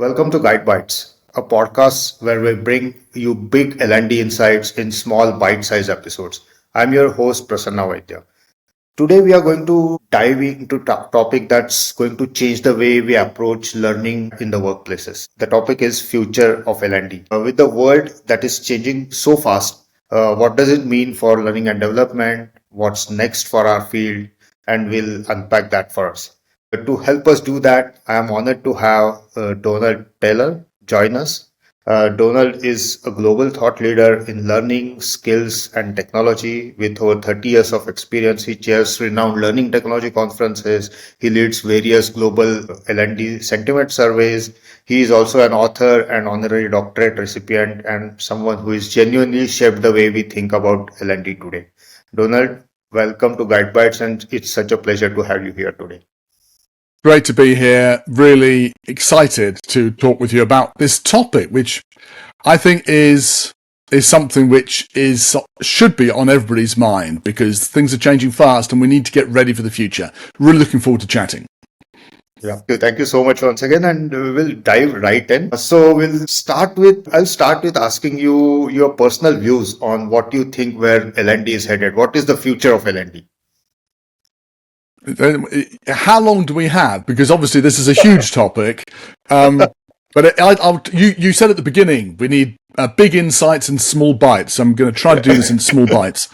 Welcome to GydeBites, a podcast where we bring you big L&D insights in small bite-sized episodes. I'm your host Prasanna Vaidya. Today we are going to dive into a topic that's going to change the way we approach learning in the workplaces. The topic is Future of L&D. With the world that is changing so fast, what does it mean for learning and development? What's next for our field? And we'll unpack that for us. To help us do that, I am honored to have Donald Taylor join us. Donald is a global thought leader in learning, skills, and technology with over 30 years of experience. He chairs renowned learning technology conferences. He leads various global L&D sentiment surveys. He is also an author and honorary doctorate recipient and someone who is genuinely shaped the way we think about L&D today. Donald, welcome to GydeBites, and it's such a pleasure to have you here today. Great to be here. Really excited to talk with you about this topic, which I think is something which should be on everybody's mind because things are changing fast and we need to get ready for the future. Really looking forward to chatting. Yeah, thank you so much once again, and we'll dive right in. So I'll start with asking you your personal views on what you think where L&D is headed. What is the future of L&D? How long do we have? Because obviously this is a huge topic. But you said at the beginning, we need big insights and small bites. So I'm going to try to do this in small bites.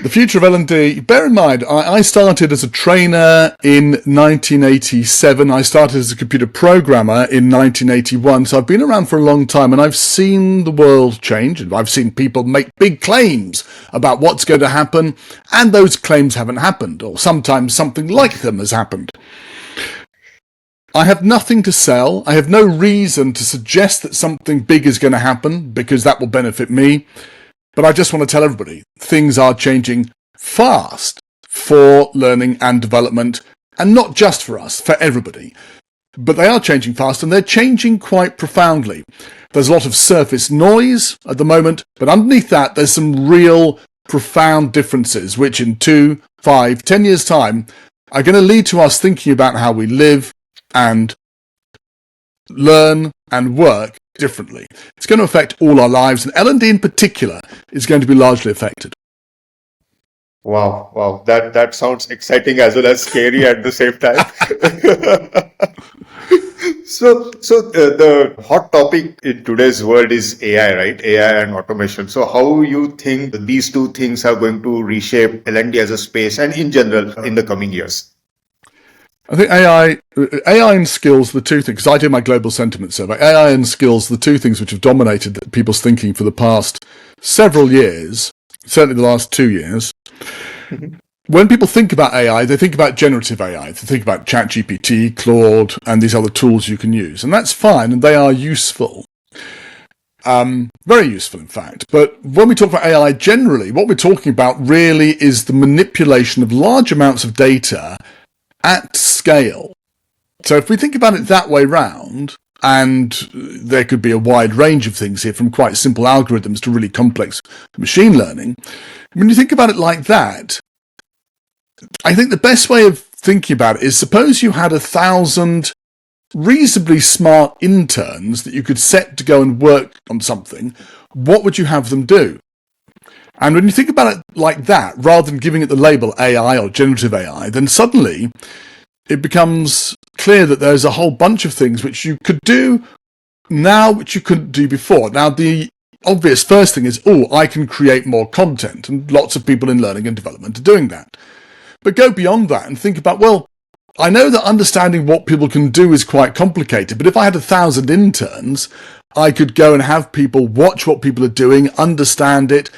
The future of L&D, bear in mind, I started as a trainer in 1987. I started as a computer programmer in 1981. So I've been around for a long time and I've seen the world change. And I've seen people make big claims about what's going to happen. And those claims haven't happened, or sometimes something like them has happened. I have nothing to sell. I have no reason to suggest that something big is going to happen because that will benefit me. But I just want to tell everybody, things are changing fast for learning and development, and not just for us, for everybody. But they are changing fast, and they're changing quite profoundly. There's a lot of surface noise at the moment, but underneath that, there's some real profound differences, which in 2, 5, 10 years' time are going to lead to us thinking about how we live and learn and work differently. It's going to affect all our lives, and L&D in particular is going to be largely affected. Wow, that sounds exciting as well as scary at the same time. So the hot topic in today's world is AI, right? AI and automation. So how you think these two things are going to reshape L&D as a space and in general in the coming years? I think AI and skills are the two things, because I do my global sentiment survey. AI and skills are the two things which have dominated people's thinking for the past several years, certainly the last 2 years. Mm-hmm. When people think about AI, they think about generative AI. They think about ChatGPT, Claude, and these other tools you can use. And that's fine, and they are useful. Very useful, in fact. But when we talk about AI generally, what we're talking about really is the manipulation of large amounts of data at scale. So if we think about it that way round, and there could be a wide range of things here, from quite simple algorithms to really complex machine learning. When you think about it like that, I think the best way of thinking about it is, suppose you had 1,000 reasonably smart interns that you could set to go and work on something. What would you have them do? And when you think about it like that, rather than giving it the label AI or generative AI, then suddenly it becomes clear that there's a whole bunch of things which you could do now which you couldn't do before. Now, the obvious first thing is, I can create more content, and lots of people in learning and development are doing that. But go beyond that and think about, I know that understanding what people can do is quite complicated, but if I had 1,000 interns, I could go and have people watch what people are doing, understand it,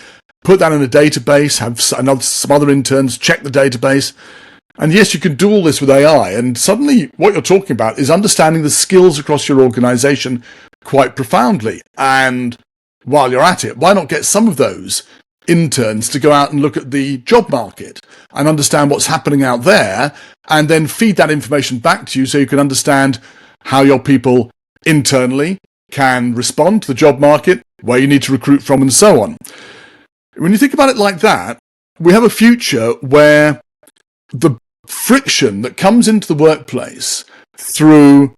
put that in a database, have some other interns check the database. And yes, you can do all this with AI. And suddenly what you're talking about is understanding the skills across your organization quite profoundly. And while you're at it, why not get some of those interns to go out and look at the job market and understand what's happening out there, and then feed that information back to you so you can understand how your people internally can respond to the job market, where you need to recruit from, and so on. When you think about it like that, we have a future where the friction that comes into the workplace through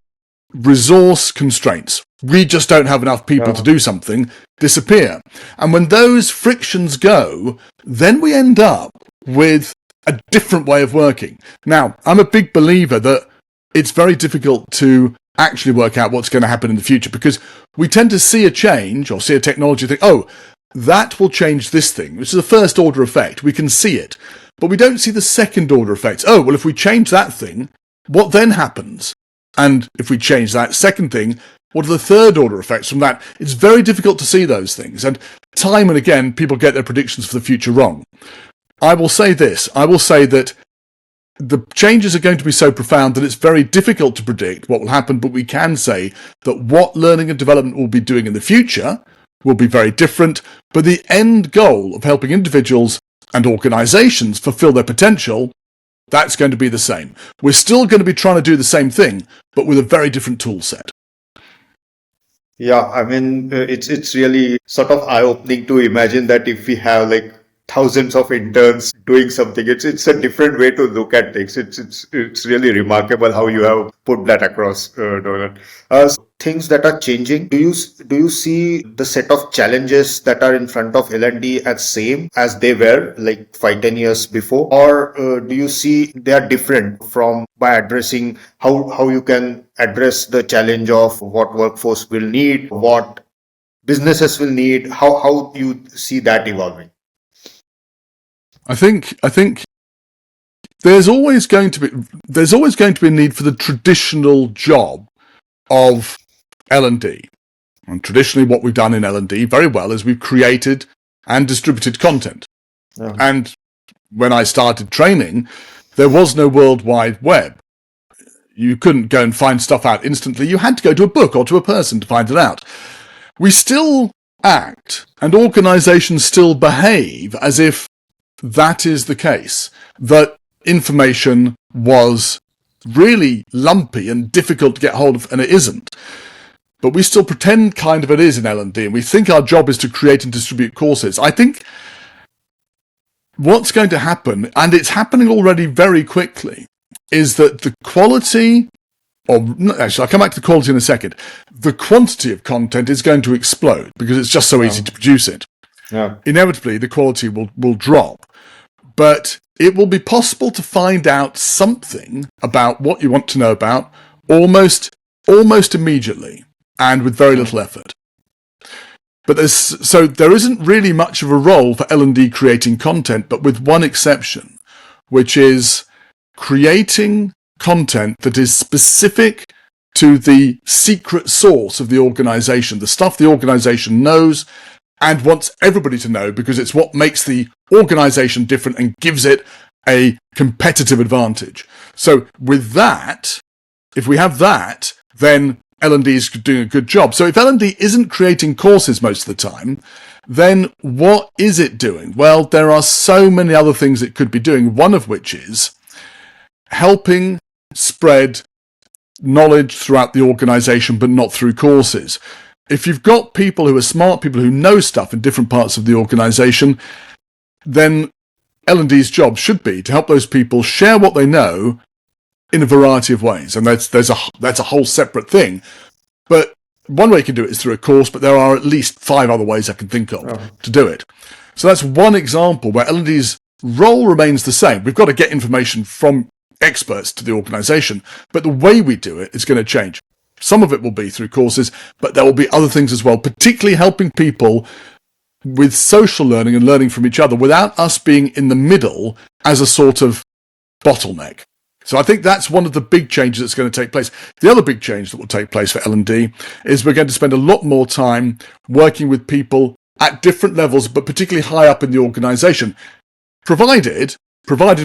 resource constraints, we just don't have enough people to do something, disappear. And when those frictions go, then we end up with a different way of working. Now, I'm a big believer that it's very difficult to actually work out what's going to happen in the future, because we tend to see a change or see a technology and think, oh, that will change this thing, which is a first order effect. We can see it, but we don't see the second order effects. Oh, well, if we change that thing, what then happens? And if we change that second thing, what are the third order effects from that? It's very difficult to see those things. And time and again, people get their predictions for the future wrong. I will say this. I will say that the changes are going to be so profound that it's very difficult to predict what will happen, but we can say that what learning and development will be doing in the future will be very different, but the end goal of helping individuals and organizations fulfill their potential, that's going to be the same. We're still going to be trying to do the same thing, but with a very different tool set. Yeah, I mean, it's really sort of eye-opening to imagine that if we have like thousands of interns doing something, it's a different way to look at things. It's really remarkable how you have put that across, Dolan. So things that are changing. Do you see the set of challenges that are in front of L&D as same as they were like 5-10 years before, or do you see they are different from by addressing how you can address the challenge of what workforce will need, what businesses will need, how you see that evolving? I think there's always going to be a need for the traditional job of L&D. And traditionally what we've done in L&D very well is we've created and distributed content. Yeah. And when I started training, there was no World Wide Web. You couldn't go and find stuff out instantly. You had to go to a book or to a person to find it out. We still act, and organizations still behave as if that is the case, that information was really lumpy and difficult to get hold of, and it isn't. But we still pretend kind of it is in L&D, and we think our job is to create and distribute courses. I think what's going to happen, and it's happening already very quickly, is that the quality, or actually I'll come back to the quality in a second, the quantity of content is going to explode because it's just so easy to produce it. Yeah. Inevitably, the quality will drop. But it will be possible to find out something about what you want to know about almost immediately and with very little effort. But there isn't really much of a role for L&D creating content, but with one exception, which is creating content that is specific to the secret source of the organization, the stuff the organization knows and wants everybody to know because it's what makes the organization different and gives it a competitive advantage. So with that, if we have that, then L&D is doing a good job. So if L&D isn't creating courses most of the time, then what is it doing? Well, there are so many other things it could be doing, one of which is helping spread knowledge throughout the organization, but not through courses. If you've got people who are smart, people who know stuff in different parts of the organization, then L&D's job should be to help those people share what they know in a variety of ways. And that's a whole separate thing. But one way you can do it is through a course, but there are at least 5 other ways I can think of to do it. So that's one example where L&D's role remains the same. We've got to get information from experts to the organization, but the way we do it is going to change. Some of it will be through courses, but there will be other things as well, particularly helping people with social learning and learning from each other without us being in the middle as a sort of bottleneck. So I think that's one of the big changes that's going to take place. The other big change that will take place for L&D is we're going to spend a lot more time working with people at different levels, but particularly high up in the organization, provided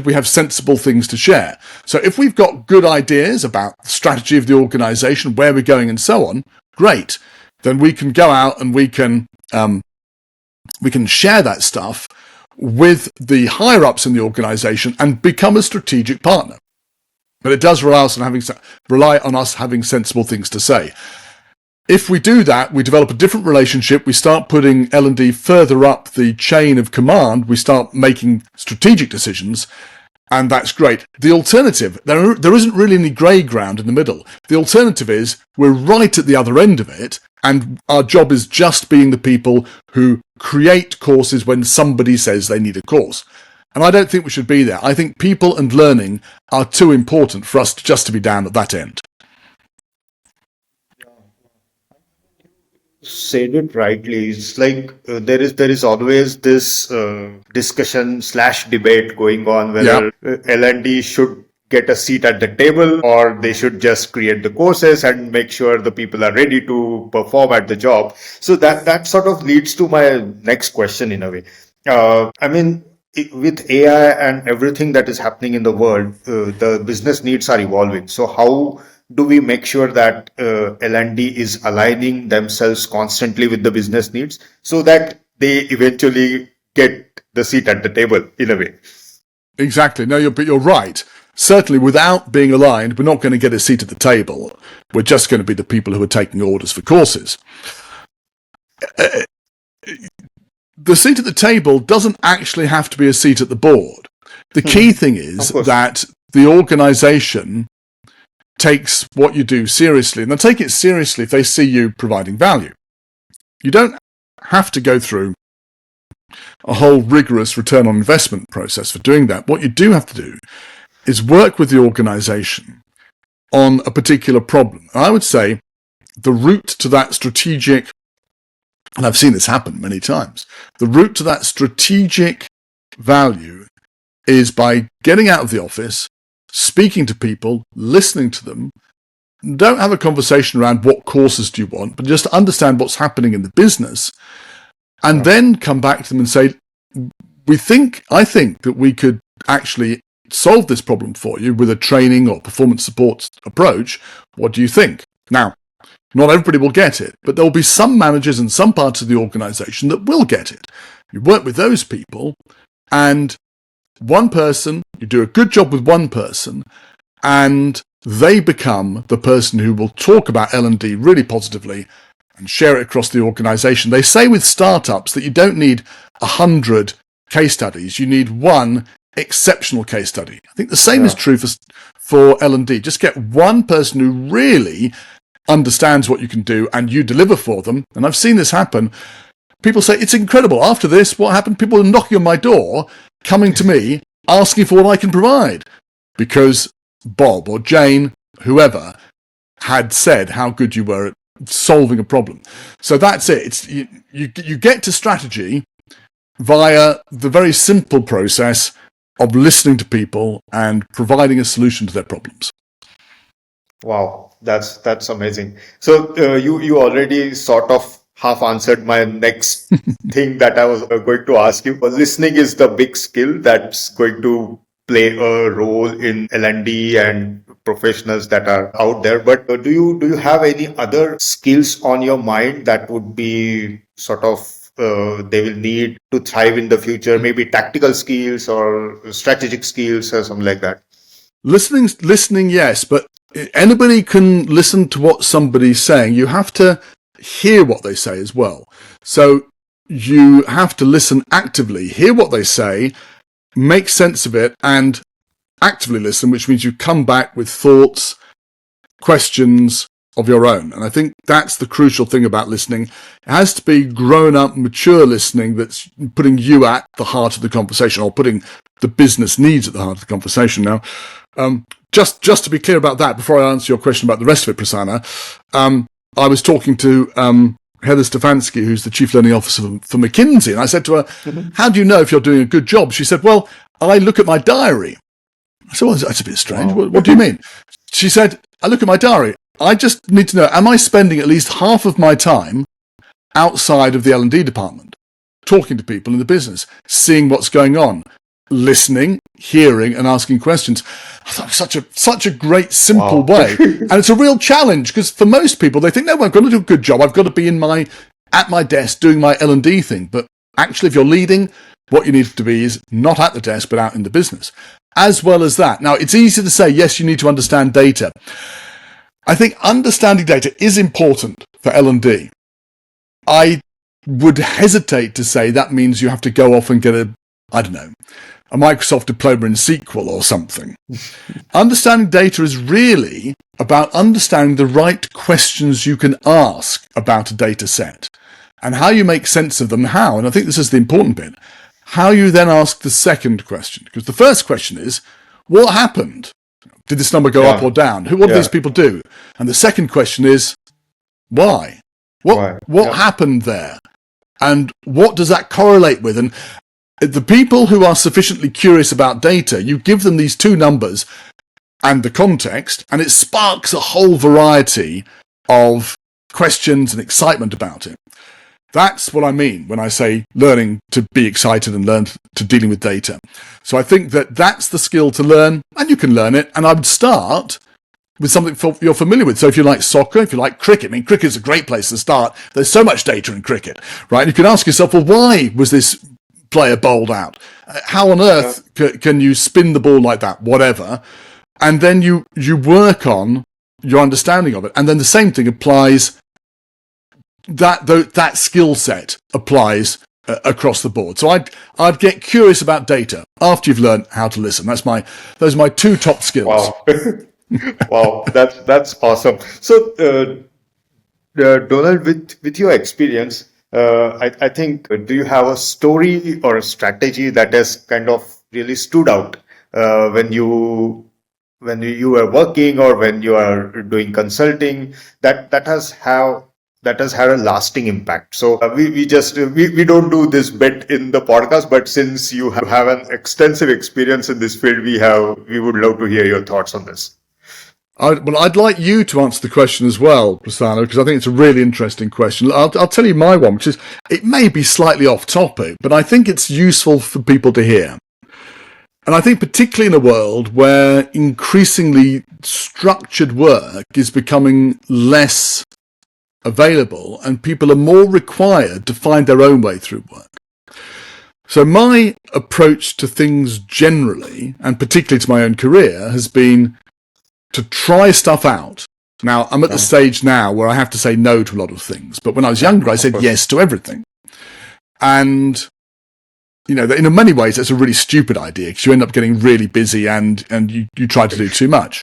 we have sensible things to share. So if we've got good ideas about the strategy of the organization, where we're going and so on, great. Then we can go out and we can share that stuff with the higher ups in the organization and become a strategic partner. But it does rely on us having sensible things to say. If we do that, we develop a different relationship. We start putting L&D further up the chain of command. We start making strategic decisions. And that's great. The alternative, there isn't really any grey ground in the middle. The alternative is we're right at the other end of it, and our job is just being the people who create courses when somebody says they need a course. And I don't think we should be there. I think people and learning are too important for us just to be down at that end. Said it rightly. It's like there is always this discussion slash debate going on whether L&D should get a seat at the table or they should just create the courses and make sure the people are ready to perform at the job. So that sort of leads to my next question in a way. I mean, with AI and everything that is happening in the world, the business needs are evolving. So how do we make sure that L&D is aligning themselves constantly with the business needs so that they eventually get the seat at the table in a way? Exactly. No, you're right. Certainly, without being aligned, we're not going to get a seat at the table. We're just going to be the people who are taking orders for courses. The seat at the table doesn't actually have to be a seat at the board. The key thing is that the organization takes what you do seriously, and they'll take it seriously if they see you providing value. You don't have to go through a whole rigorous return on investment process for doing that. What you do have to do is work with the organization on a particular problem. And I would say the route to that strategic, and I've seen this happen many times, the route to that strategic value is by getting out of the office, speaking to people, listening to them. Don't have a conversation around what courses do you want, but just understand what's happening in the business, and then come back to them and say, I think that we could actually solve this problem for you with a training or performance support approach. What do you think? Now, not everybody will get it, but there will be some managers and some parts of the organization that will get it. You work with those people, and one person, you do a good job with one person, and they become the person who will talk about L&D really positively and share it across the organization. They say with startups that you don't need 100 case studies, you need one exceptional case study. I think the same is true for L&D. Just get one person who really understands what you can do and you deliver for them. And I've seen this happen. People say, it's incredible. After this, what happened? People are knocking on my door, coming to me, asking for what I can provide, because Bob or Jane, whoever, had said how good you were at solving a problem. So that's it. It's you get to strategy via the very simple process of listening to people and providing a solution to their problems. Wow, that's amazing. So you already sort of half answered my next thing that I was going to ask you. Listening is the big skill that's going to play a role in L&D and professionals that are out there. But do you have any other skills on your mind that would be sort of they will need to thrive in the future? Maybe tactical skills or strategic skills or something like that. Listening, yes, but anybody can listen to what somebody's saying. You have to hear what they say as well. So you have to listen actively, hear what they say, make sense of it, and actively listen, which means you come back with thoughts, questions of your own. And I think that's the crucial thing about listening. It has to be grown-up, mature listening that's putting you at the heart of the conversation, or putting the business needs at the heart of the conversation. Now, just to be clear about that, before I answer your question about the rest of it, Prasanna, I was talking to Heather Stefanski, who's the Chief Learning Officer for McKinsey, and I said to her, how do you know if you're doing a good job? She said, well, I look at my diary. I said, well, that's a bit strange. What do you mean? She said, I look at my diary. I just need to know, am I spending at least half of my time outside of the L&D department, talking to people in the business, seeing what's going on, listening, hearing, and asking questions? I thought it was such a great, simple way. And it's a real challenge, because for most people, they think, no, I've got to do a good job. I've got to be at my desk doing my L&D thing. But actually, if you're leading, what you need to be is not at the desk, but out in the business. As well as that. Now, it's easy to say, yes, you need to understand data. I think understanding data is important for L&D. I would hesitate to say that means you have to go off and get a I don't know, a Microsoft diploma in SQL or something. Understanding data is really about understanding the right questions you can ask about a data set and how you make sense of them. How, and I think this is the important bit, how you then ask the second question. Because the first question is, what happened? Did this number go up or down? What did these people do? And the second question is, why? What happened there? And what does that correlate with? And the people who are sufficiently curious about data, you give them these two numbers and the context, and it sparks a whole variety of questions and excitement about it. That's what I mean when I say learning to be excited and learn to dealing with data. So I think that that's the skill to learn, and you can learn it. And I would start with something you're familiar with. So if you like soccer, if you like cricket, I mean, cricket is a great place to start. There's so much data in cricket, right? And you can ask yourself, well, why was this player bowled out? How on earth can you spin the ball like that? Whatever. And then you work on your understanding of it. And then the same thing applies, that skill set applies across the board. So I'd get curious about data after you've learned how to listen. Those are my two top skills. Wow. Wow, that's awesome. So, Donald, with your experience, I think, do you have a story or a strategy that has kind of really stood out when you are working or when you are doing consulting that has had a lasting impact? So we don't do this bit in the podcast, but since you have an extensive experience in this field, we would love to hear your thoughts on this. I'd like you to answer the question as well, Prasanna, because I think it's a really interesting question. I'll tell you my one, which is, it may be slightly off topic, but I think it's useful for people to hear. And I think particularly in a world where increasingly structured work is becoming less available and people are more required to find their own way through work. So my approach to things generally, and particularly to my own career, has been to try stuff out. Now, I'm at the stage now where I have to say no to a lot of things. But when I was younger, I said yes to everything. And, in many ways, that's a really stupid idea because you end up getting really busy and you try to do too much.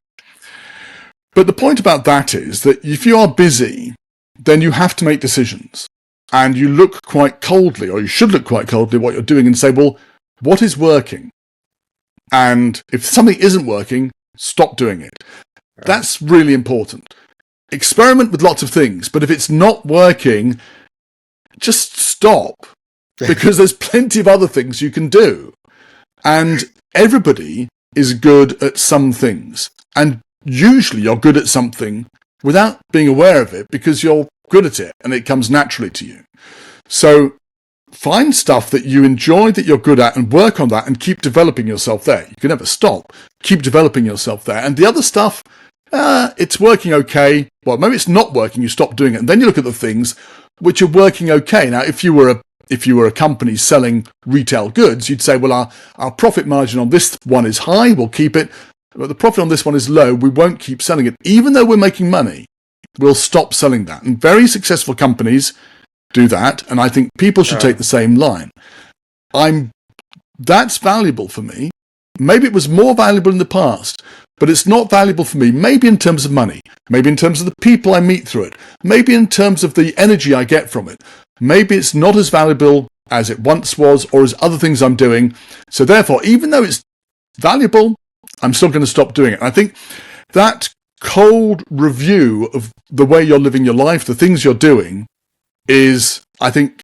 But the point about that is that if you are busy, then you have to make decisions. And you look quite coldly, or you should look quite coldly at what you're doing and say, well, what is working? And if something isn't working, stop doing it. That's really important. Experiment with lots of things, but if it's not working, just stop, because there's plenty of other things you can do. And everybody is good at some things. And usually you're good at something without being aware of it because you're good at it and it comes naturally to you. So find stuff that you enjoy, that you're good at, and work on that and keep developing yourself there. You can never stop. Keep developing yourself there. And the other stuff, it's working okay. Well, maybe it's not working. You stop doing it. And then you look at the things which are working okay. Now, if you were a company selling retail goods, you'd say, well, our profit margin on this one is high. We'll keep it. But the profit on this one is low. We won't keep selling it. Even though we're making money, we'll stop selling that. And very successful companies do that, and I think people should take the same line. That's valuable for me. Maybe it was more valuable in the past, but it's not valuable for me, maybe in terms of money, maybe in terms of the people I meet through it, maybe in terms of the energy I get from it. Maybe it's not as valuable as it once was, or as other things I'm doing. So therefore, even though it's valuable, I'm still going to stop doing it. And I think that cold review of the way you're living your life, the things you're doing, is, I think,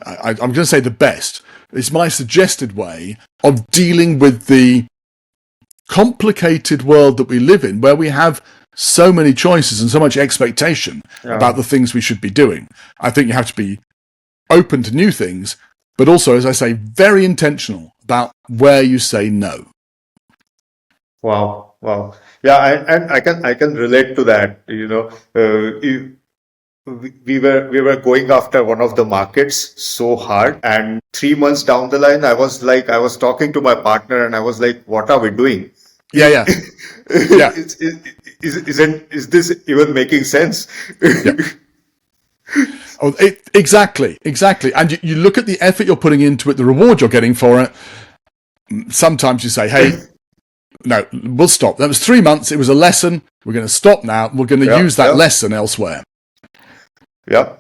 I'm going to say the best. It's my suggested way of dealing with the complicated world that we live in, where we have so many choices and so much expectation about the things we should be doing. I think you have to be open to new things, but also, as I say, very intentional about where you say no. Wow. Yeah, and I can relate to that. We were going after one of the markets so hard, and 3 months down the line, I was talking to my partner, and I was like, "What are we doing?" Yeah. Is this even making sense? Yeah. Exactly. And you look at the effort you're putting into it, the reward you're getting for it. Sometimes you say, hey, no, we'll stop. That was 3 months. It was a lesson. We're going to stop now. We're going to use that lesson elsewhere. Yeah.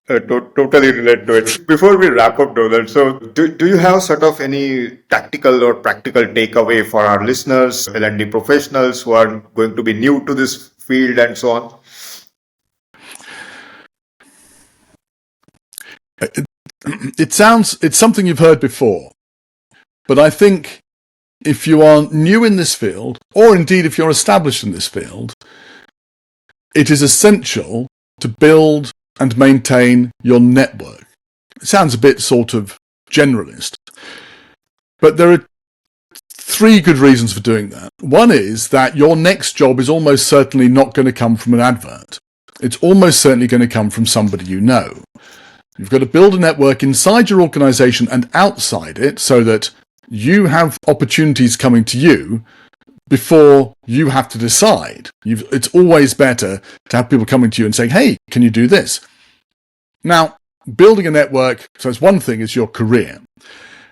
Totally relate to it. Before we wrap up, Donald, so do you have sort of any tactical or practical takeaway for our listeners, L&D professionals who are going to be new to this field and so on? It's something you've heard before, but I think if you are new in this field, or indeed if you're established in this field, it is essential to build and maintain your network. It sounds a bit sort of generalist, but there are 3 good reasons for doing that. One is that your next job is almost certainly not going to come from an advert. It's almost certainly going to come from somebody you know. You've got to build a network inside your organization and outside it so that you have opportunities coming to you before you have to decide. It's always better to have people coming to you and saying, hey, can you do this? Now, building a network, so it's one thing, is your career.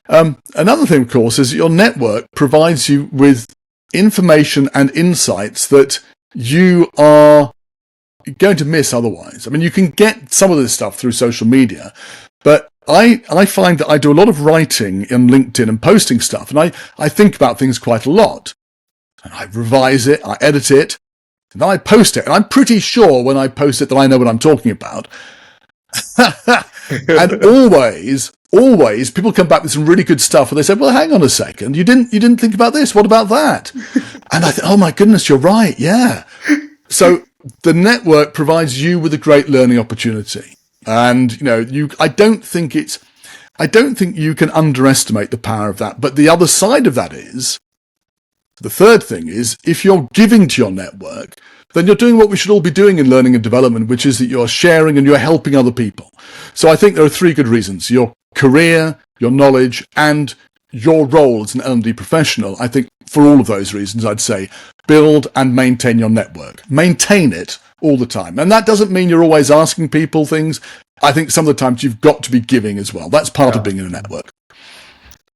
Another thing, of course, is that your network provides you with information and insights that you are going to miss otherwise. I mean, you can get some of this stuff through social media, but I find that I do a lot of writing in LinkedIn and posting stuff, and I think about things quite a lot. And I revise it, I edit it, and then I post it. And I'm pretty sure when I post it that I know what I'm talking about. And always people come back with some really good stuff and they say, well, hang on a second, you didn't think about this, what about that? And I think, oh my goodness, you're right, yeah. So the network provides you with a great learning opportunity. And I don't think you can underestimate the power of that. But the other side of that is, the third thing is, if you're giving to your network, then you're doing what we should all be doing in learning and development, which is that you're sharing and you're helping other people. So I think there are 3 good reasons: your career, your knowledge, and your role as an L&D professional. I think for all of those reasons, I'd say build and maintain your network. Maintain it all the time. And that doesn't mean you're always asking people things. I think some of the times you've got to be giving as well. That's part of being in a network.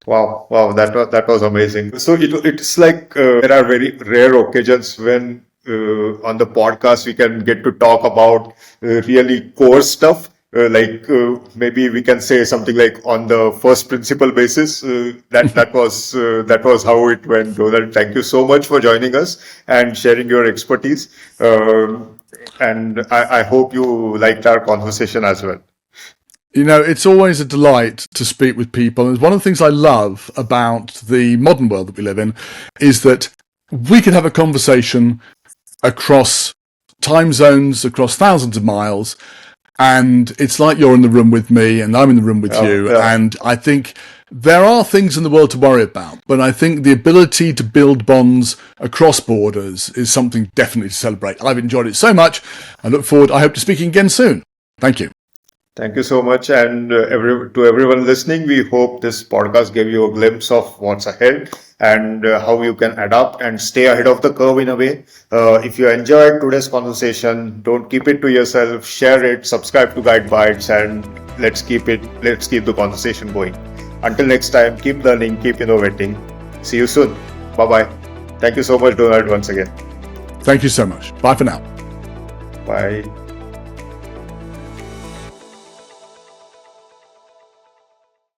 Wow, that was amazing. So it's like there are very rare occasions when on the podcast we can get to talk about really core stuff. Maybe we can say something like on the first principle basis. That was how it went. Donald, thank you so much for joining us and sharing your expertise. And I hope you liked our conversation as well. It's always a delight to speak with people. And one of the things I love about the modern world that we live in is that we can have a conversation across time zones, across thousands of miles. And it's like you're in the room with me and I'm in the room with you. Yeah. And I think there are things in the world to worry about, but I think the ability to build bonds across borders is something definitely to celebrate. I've enjoyed it so much. I hope to speaking again soon. Thank you. Thank you so much. And to everyone listening, we hope this podcast gave you a glimpse of what's ahead and how you can adapt and stay ahead of the curve in a way. If you enjoyed today's conversation, don't keep it to yourself, share it, subscribe to GydeBites, and let's keep the conversation going. Until next time, keep learning, keep innovating. See you soon. Bye-bye. Thank you so much, Donald, once again. Thank you so much. Bye for now. Bye.